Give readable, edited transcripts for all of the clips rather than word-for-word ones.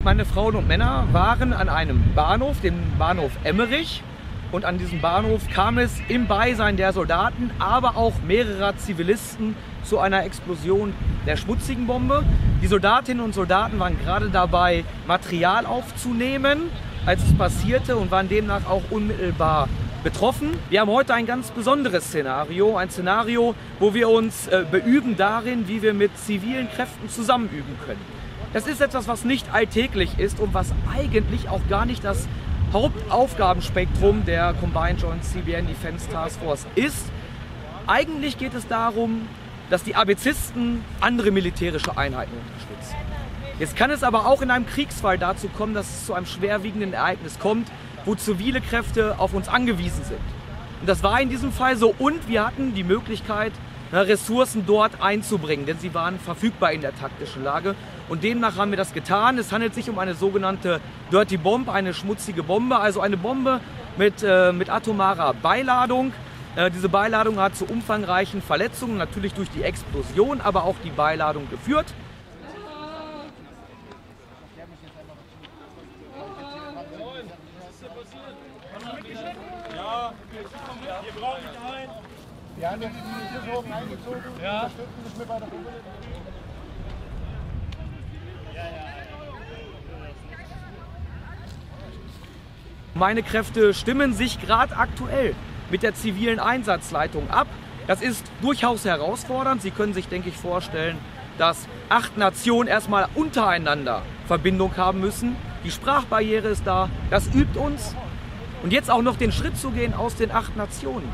meine Frauen und Männer waren an einem Bahnhof, dem Bahnhof Emmerich. Und an diesem Bahnhof kam es im Beisein der Soldaten, aber auch mehrerer Zivilisten zu einer Explosion der schmutzigen Bombe. Die Soldatinnen und Soldaten waren gerade dabei, Material aufzunehmen, als es passierte, und waren demnach auch unmittelbar betroffen. Wir haben heute ein ganz besonderes Szenario, ein Szenario, wo wir uns beüben darin, wie wir mit zivilen Kräften zusammenüben können. Das ist etwas, was nicht alltäglich ist und was eigentlich auch gar nicht das Hauptaufgabenspektrum der Combined Joint CBN Defense Task Force ist. Eigentlich geht es darum, dass die ABCisten andere militärische Einheiten unterstützen. Jetzt kann es aber auch in einem Kriegsfall dazu kommen, dass es zu einem schwerwiegenden Ereignis kommt, wo zivile Kräfte auf uns angewiesen sind. Und das war in diesem Fall so, und wir hatten die Möglichkeit, Ressourcen dort einzubringen, denn sie waren verfügbar in der taktischen Lage. Und demnach haben wir das getan. Es handelt sich um eine sogenannte Dirty Bomb, eine schmutzige Bombe, also eine Bombe mit atomarer Beiladung. Diese Beiladung hat zu umfangreichen Verletzungen, natürlich durch die Explosion, aber auch die Beiladung geführt. Ja, wir brauchen nicht ein. Wir haben jetzt die Sicherung eingezogen. Ja. Unterstützen das mit bei der Gruppe. Meine Kräfte stimmen sich gerade aktuell mit der zivilen Einsatzleitung ab. Das ist durchaus herausfordernd. Sie können sich, denke ich, vorstellen, dass 8 Nationen erstmal untereinander Verbindung haben müssen. Die Sprachbarriere ist da, das übt uns. Und jetzt auch noch den Schritt zu gehen aus den 8 Nationen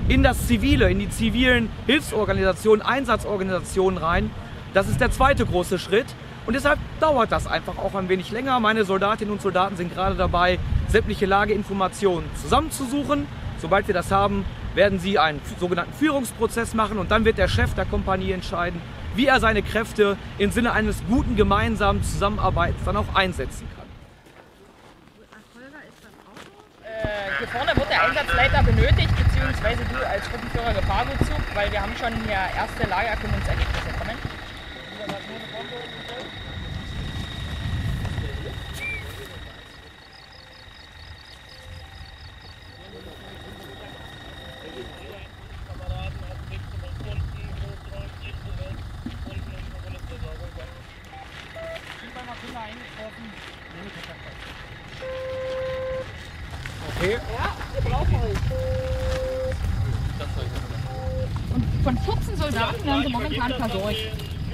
in das Zivile, in die zivilen Hilfsorganisationen, Einsatzorganisationen rein, das ist der zweite große Schritt. Und deshalb dauert das einfach auch ein wenig länger. Meine Soldatinnen und Soldaten sind gerade dabei, sämtliche Lageinformationen zusammenzusuchen. Sobald wir das haben, werden sie einen sogenannten Führungsprozess machen, und dann wird der Chef der Kompanie entscheiden, wie er seine Kräfte im Sinne eines guten gemeinsamen Zusammenarbeitens dann auch einsetzen kann. Hier vorne wird der Einsatzleiter benötigt, beziehungsweise du als Gruppenführer Gefahrgutzug, weil wir haben schon hier erste Lagererkundungsergebnisse bekommen. Okay. Ja, brauchen euch. Und von 14 Soldaten werden sie momentan versorgt.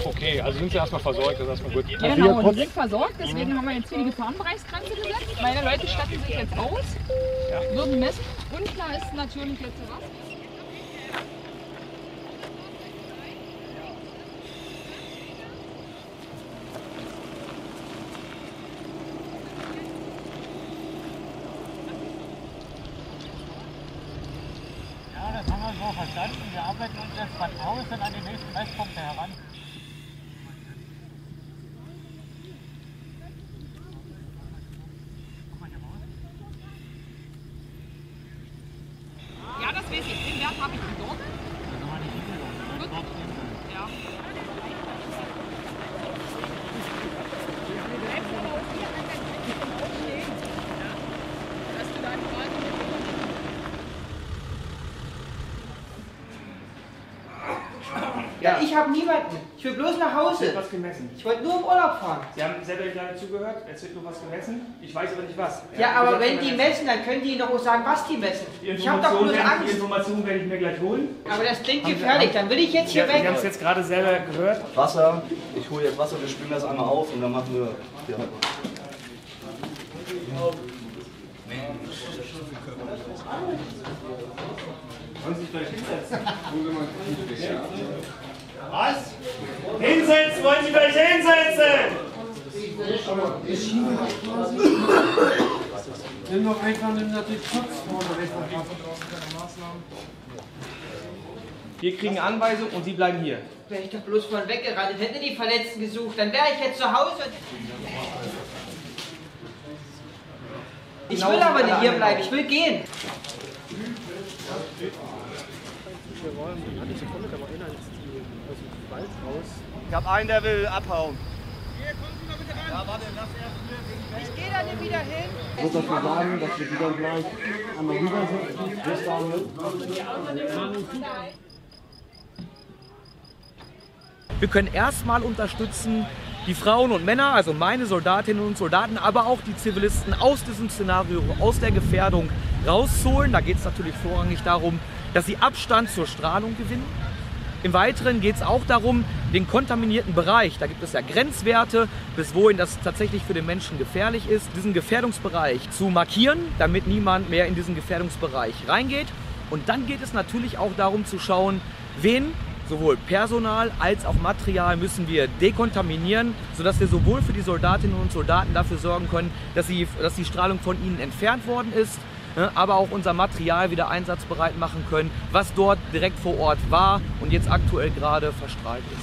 Okay, also sind sie erstmal versorgt, das ist erstmal gut. Ja, genau, die sind versorgt, deswegen haben wir jetzt hier die Gefahrenbereichsgrenze gesetzt. Meine Leute statten sich jetzt aus, würden messen. Unklar ist natürlich jetzt was. Das haben wir so verstanden. Wir arbeiten uns jetzt von außen an die nächsten Messpunkte heran. Ja, das weiß ich. Den Wert habe ich dort. Gut. Ja. Ja, ich habe niemanden. Ich will bloß nach Hause. Was gemessen. Ich wollte nur im Urlaub fahren. Sie haben selber nicht lange zugehört, es wird nur was gemessen. Ich weiß aber nicht was. Ja, aber wenn die messen, dann können die doch auch sagen, was die messen. Ich habe doch bloß Die Angst. Informationen werde ich mir gleich holen. Aber das klingt gefährlich, dann will ich jetzt hier Wir weg. haben es jetzt gerade selber gehört. Wasser, ich hole jetzt Wasser, wir spülen das einmal auf und dann machen wir. Ja. Wollen Sie sich gleich hinsetzen? Was? Hinsetzen! Wollen Sie gleich hinsetzen? Nimm doch einfach natürlich Schutz vorne einfach. Wir kriegen Anweisung und Sie bleiben hier. Wäre ich doch bloß von weggerannt, hätte die Verletzten gesucht, dann wäre ich jetzt zu Hause. Ich will aber nicht hier bleiben, ich will gehen. Ich habe einen, der will abhauen. Hier, kommen Sie mal bitte ran. Ich gehe da nicht wieder hin. Ich muss dafür sagen, dass wir die dann gleich einmal rübersetzen. Bis damit. Wir können erstmal unterstützen die Frauen und Männer, also meine Soldatinnen und Soldaten, aber auch die Zivilisten aus diesem Szenario, aus der Gefährdung rauszuholen. Da geht es natürlich vorrangig darum, dass sie Abstand zur Strahlung gewinnen. Im Weiteren geht es auch darum, den kontaminierten Bereich, da gibt es ja Grenzwerte, bis wohin das tatsächlich für den Menschen gefährlich ist, diesen Gefährdungsbereich zu markieren, damit niemand mehr in diesen Gefährdungsbereich reingeht. Und dann geht es natürlich auch darum zu schauen, wen, sowohl Personal als auch Material, müssen wir dekontaminieren, sodass wir sowohl für die Soldatinnen und Soldaten dafür sorgen können, dass die Strahlung von ihnen entfernt worden ist, aber auch unser Material wieder einsatzbereit machen können, was dort direkt vor Ort war und jetzt aktuell gerade verstrahlt ist.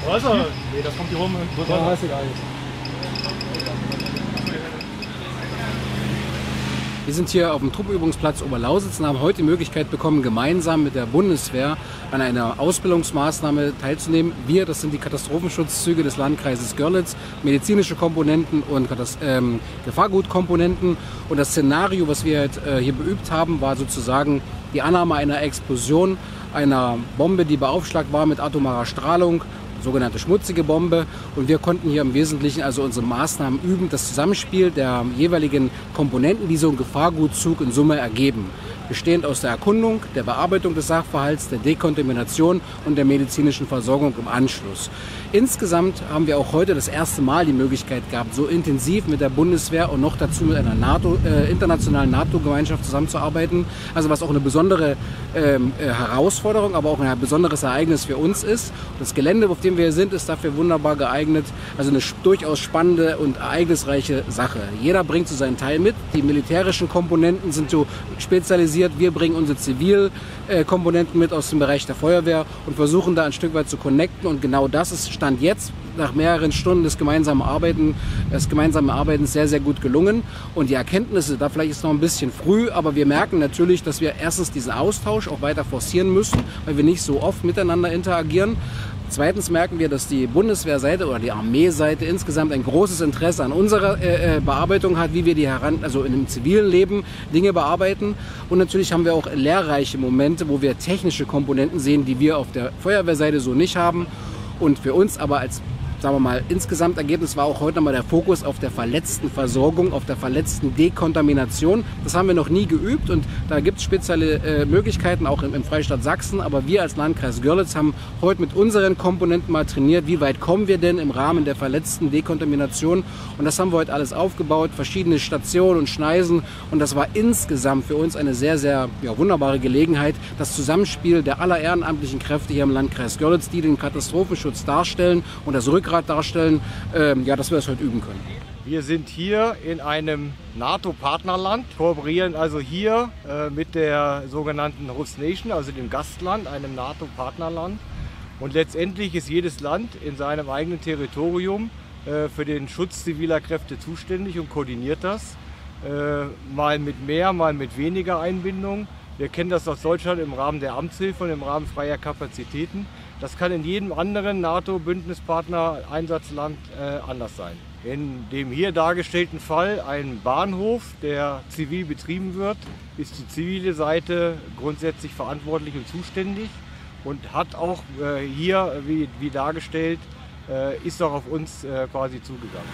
Was? Nee, das kommt hier rum. Ja, weiß ich alles. Wir sind hier auf dem Truppenübungsplatz Oberlausitz und haben heute die Möglichkeit bekommen, gemeinsam mit der Bundeswehr an einer Ausbildungsmaßnahme teilzunehmen. Wir, das sind die Katastrophenschutzzüge des Landkreises Görlitz, medizinische Komponenten und Gefahrgutkomponenten. Und das Szenario, was wir hier beübt haben, war sozusagen die Annahme einer Explosion, einer Bombe, die beaufschlagt war mit atomarer Strahlung, sogenannte schmutzige Bombe. Und wir konnten hier im Wesentlichen also unsere Maßnahmen üben, das Zusammenspiel der jeweiligen Komponenten, die so ein Gefahrgutzug in Summe ergeben. Bestehend aus der Erkundung, der Bearbeitung des Sachverhalts, der Dekontamination und der medizinischen Versorgung im Anschluss. Insgesamt haben wir auch heute das erste Mal die Möglichkeit gehabt, so intensiv mit der Bundeswehr und noch dazu mit einer internationalen NATO-Gemeinschaft zusammenzuarbeiten. Also was auch eine besondere Herausforderung, aber auch ein besonderes Ereignis für uns ist. Das Gelände, auf dem wir hier sind, ist dafür wunderbar geeignet. Also eine durchaus spannende und ereignisreiche Sache. Jeder bringt so seinen Teil mit. Die militärischen Komponenten sind so spezialisiert. Wir bringen unsere Zivilkomponenten mit aus dem Bereich der Feuerwehr und versuchen da ein Stück weit zu connecten. Und genau das ist Stand jetzt, nach mehreren Stunden des gemeinsamen Arbeitens sehr, sehr gut gelungen. Und die Erkenntnisse, da vielleicht ist noch ein bisschen früh, aber wir merken natürlich, dass wir erstens diesen Austausch auch weiter forcieren müssen, weil wir nicht so oft miteinander interagieren. Zweitens merken wir, dass die Bundeswehrseite oder die Armeeseite insgesamt ein großes Interesse an unserer Bearbeitung hat, wie wir also in dem zivilen Leben Dinge bearbeiten. Und natürlich haben wir auch lehrreiche Momente, wo wir technische Komponenten sehen, die wir auf der Feuerwehrseite so nicht haben. Und für uns aber als, sagen wir mal, insgesamt Ergebnis war auch heute nochmal der Fokus auf der verletzten Versorgung, auf der verletzten Dekontamination. Das haben wir noch nie geübt und da gibt es spezielle Möglichkeiten, auch im Freistaat Sachsen. Aber wir als Landkreis Görlitz haben heute mit unseren Komponenten mal trainiert, wie weit kommen wir denn im Rahmen der verletzten Dekontamination. Und das haben wir heute alles aufgebaut, verschiedene Stationen und Schneisen. Und das war insgesamt für uns eine sehr, sehr wunderbare Gelegenheit, das Zusammenspiel der aller ehrenamtlichen Kräfte hier im Landkreis Görlitz, die den Katastrophenschutz darstellen und das Rückgrat darstellen, dass wir das heute üben können. Wir sind hier in einem NATO-Partnerland, kooperieren also hier mit der sogenannten Host Nation, also dem Gastland, einem NATO-Partnerland. Und letztendlich ist jedes Land in seinem eigenen Territorium für den Schutz ziviler Kräfte zuständig und koordiniert das. Mal mit mehr, mal mit weniger Einbindung. Wir kennen das aus Deutschland im Rahmen der Amtshilfe und im Rahmen freier Kapazitäten. Das kann in jedem anderen NATO-Bündnispartner-Einsatzland anders sein. In dem hier dargestellten Fall ein Bahnhof, der zivil betrieben wird, ist die zivile Seite grundsätzlich verantwortlich und zuständig. und hat auch hier, wie dargestellt, ist auch auf uns quasi zugegangen.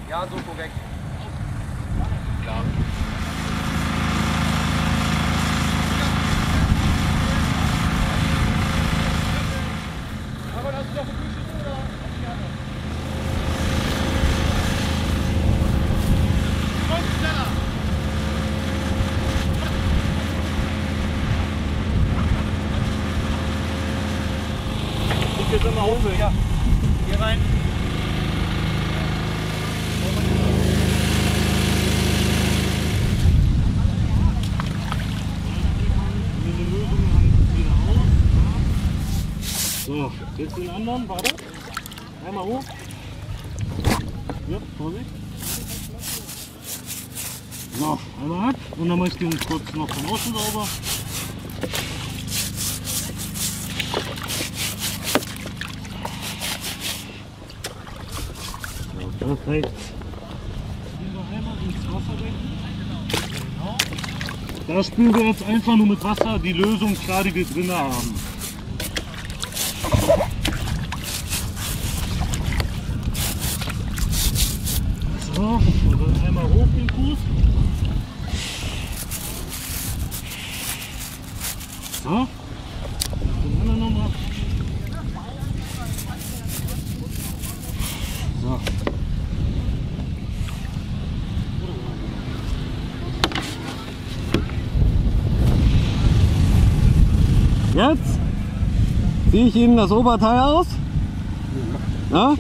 Ja, so korrekt. Klar. Aber das ist doch ein bisschen oder? Komm schneller! Ich jetzt immer hoch. Ja. Hier rein. So, jetzt den anderen, warte. Einmal hoch. Ja, Vorsicht. So, einmal ab. Und dann möchte ich ihn kurz noch von außen sauber. So, perfekt. Gehen wir einmal ins Wasser weg. Genau. Da spülen wir jetzt einfach nur mit Wasser die Lösung klar, die wir drin haben. So, und dann einmal hoch den Fuß. So, den anderen nochmal. So. Jetzt ziehe ich Ihnen das Oberteil aus. Ja?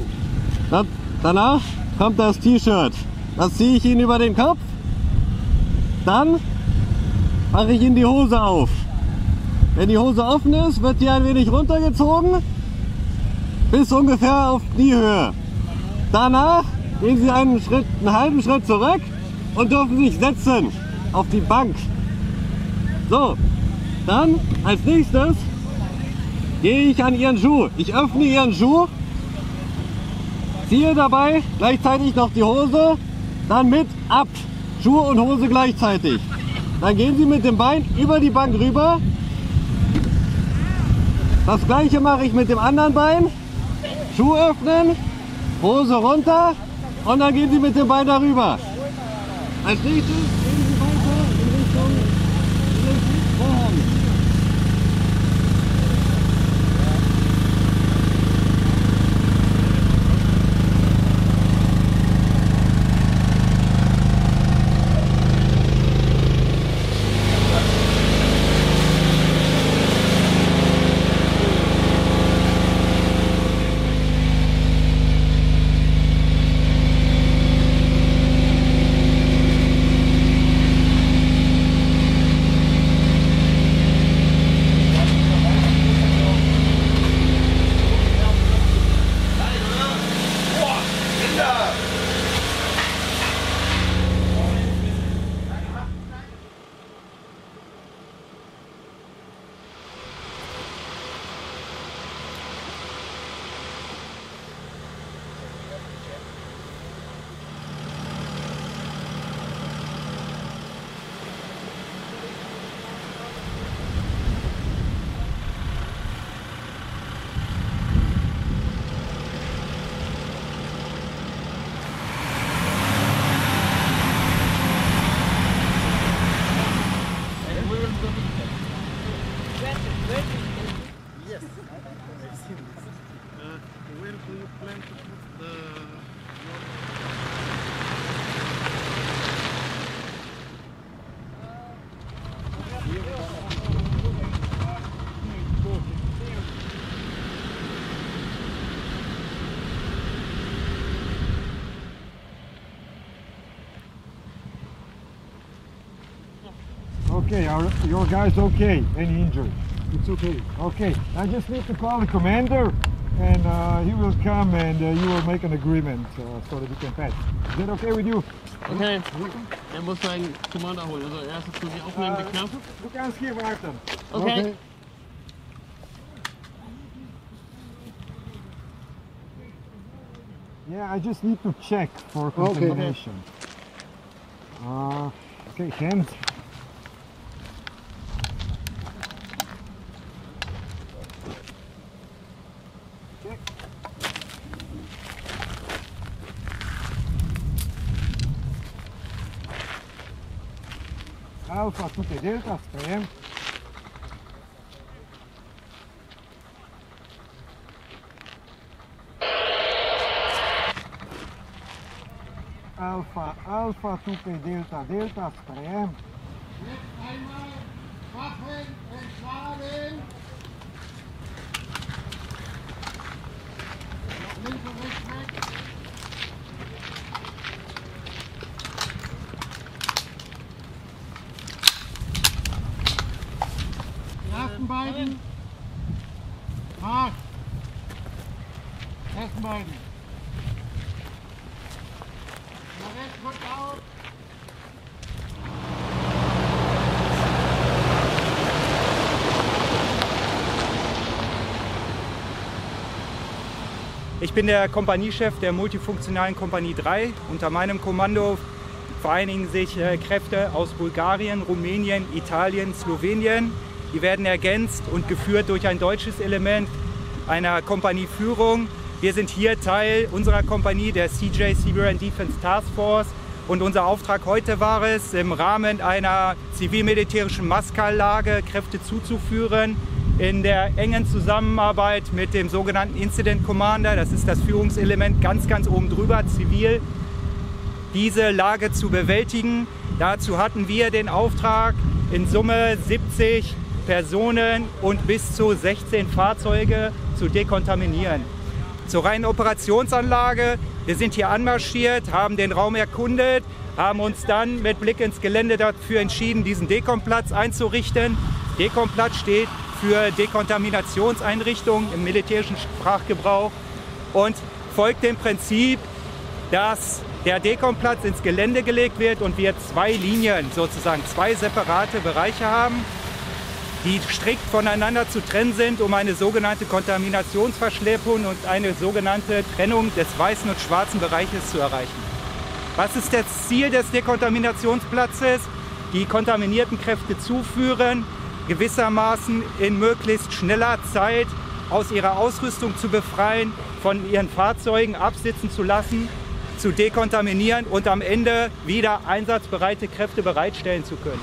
Danach kommt das T-Shirt. Das ziehe ich Ihnen über den Kopf. Dann mache ich Ihnen die Hose auf. Wenn die Hose offen ist, wird die ein wenig runtergezogen bis ungefähr auf Kniehöhe. Danach gehen Sie einen halben Schritt zurück und dürfen sich setzen auf die Bank. So, dann als nächstes gehe ich an Ihren Schuh. Ich öffne Ihren Schuh, ziehe dabei gleichzeitig noch die Hose, dann mit ab. Schuhe und Hose gleichzeitig. Dann gehen Sie mit dem Bein über die Bank rüber. Das gleiche mache ich mit dem anderen Bein. Schuh öffnen, Hose runter und dann gehen Sie mit dem Bein darüber. Als nächstes gehen Sie weiter in Richtung Vorhang. Okay, your guy's okay. Any injury? It's okay. Okay, I just need to call the commander and he will come and you will make an agreement so that we can pass. Is that okay with you? Okay. Muss seinen Commander holen. Also er ist jetzt für die aufnehmende Knarre. Du kannst hier warten. Okay. Yeah, I just need to check for contamination. Okay, hands. Check. Alpha tutte delta, spam. Alpha, Alpha, tutte delta, delta, spam. Einmal Waffen entladen. Links und rechts weg. Die ersten beiden. Mark. Ersten beiden. Der Rest rückt auf. Ich bin der Kompaniechef der multifunktionalen Kompanie 3. Unter meinem Kommando vereinigen sich Kräfte aus Bulgarien, Rumänien, Italien, Slowenien. Die werden ergänzt und geführt durch ein deutsches Element einer Kompanieführung. Wir sind hier Teil unserer Kompanie, der CJ Siberian Defense Task Force. Und unser Auftrag heute war es, im Rahmen einer zivil-militärischen Maskallage Kräfte zuzuführen, in der engen Zusammenarbeit mit dem sogenannten Incident Commander, das ist das Führungselement ganz oben drüber, zivil, diese Lage zu bewältigen. Dazu hatten wir den Auftrag, in Summe 70 Personen und bis zu 16 Fahrzeuge zu dekontaminieren. Zur reinen Operationsanlage, wir sind hier anmarschiert, haben den Raum erkundet, haben uns dann mit Blick ins Gelände dafür entschieden, diesen Dekomplatz einzurichten. Dekomplatz steht für Dekontaminationseinrichtung im militärischen Sprachgebrauch und folgt dem Prinzip, dass der Dekomplatz ins Gelände gelegt wird und wir zwei Linien, sozusagen zwei separate Bereiche haben, die strikt voneinander zu trennen sind, um eine sogenannte Kontaminationsverschleppung und eine sogenannte Trennung des weißen und schwarzen Bereiches zu erreichen. Was ist das Ziel des Dekontaminationsplatzes? Die kontaminierten Kräfte zuführen, gewissermaßen in möglichst schneller Zeit aus ihrer Ausrüstung zu befreien, von ihren Fahrzeugen absitzen zu lassen, zu dekontaminieren und am Ende wieder einsatzbereite Kräfte bereitstellen zu können.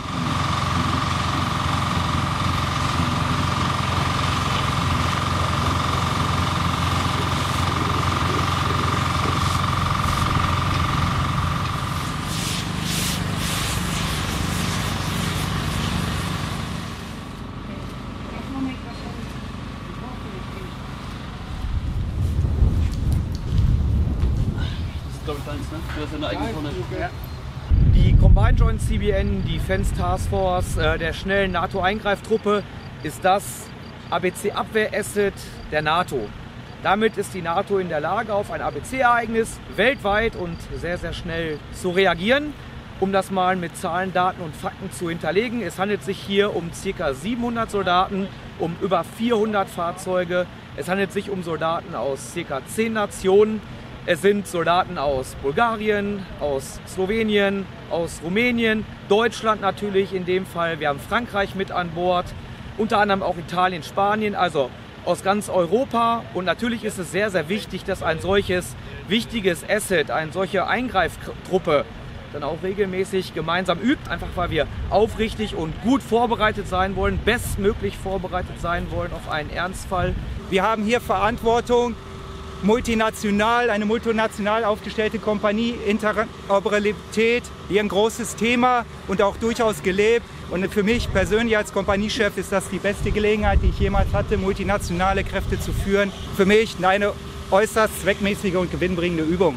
Die Combined Joint CBN Defense Task Force der schnellen NATO-Eingreiftruppe ist das ABC-Abwehr-Asset der NATO. Damit ist die NATO in der Lage, auf ein ABC-Ereignis weltweit und sehr schnell zu reagieren. Um das mal mit Zahlen, Daten und Fakten zu hinterlegen, es handelt sich hier um ca. 700 Soldaten, um über 400 Fahrzeuge. Es handelt sich um Soldaten aus ca. 10 Nationen. Es sind Soldaten aus Bulgarien, aus Slowenien, aus Rumänien, Deutschland natürlich in dem Fall. Wir haben Frankreich mit an Bord, unter anderem auch Italien, Spanien, also aus ganz Europa. Und natürlich ist es sehr wichtig, dass ein solches wichtiges Asset, eine solche Eingreiftruppe dann auch regelmäßig gemeinsam übt, einfach weil wir aufrichtig und gut vorbereitet sein wollen, bestmöglich vorbereitet sein wollen auf einen Ernstfall. Wir haben hier Verantwortung, eine multinational aufgestellte Kompanie, Interoperabilität, hier ein großes Thema und auch durchaus gelebt. Und für mich persönlich als Kompaniechef ist das die beste Gelegenheit, die ich jemals hatte, multinationale Kräfte zu führen. Für mich eine äußerst zweckmäßige und gewinnbringende Übung.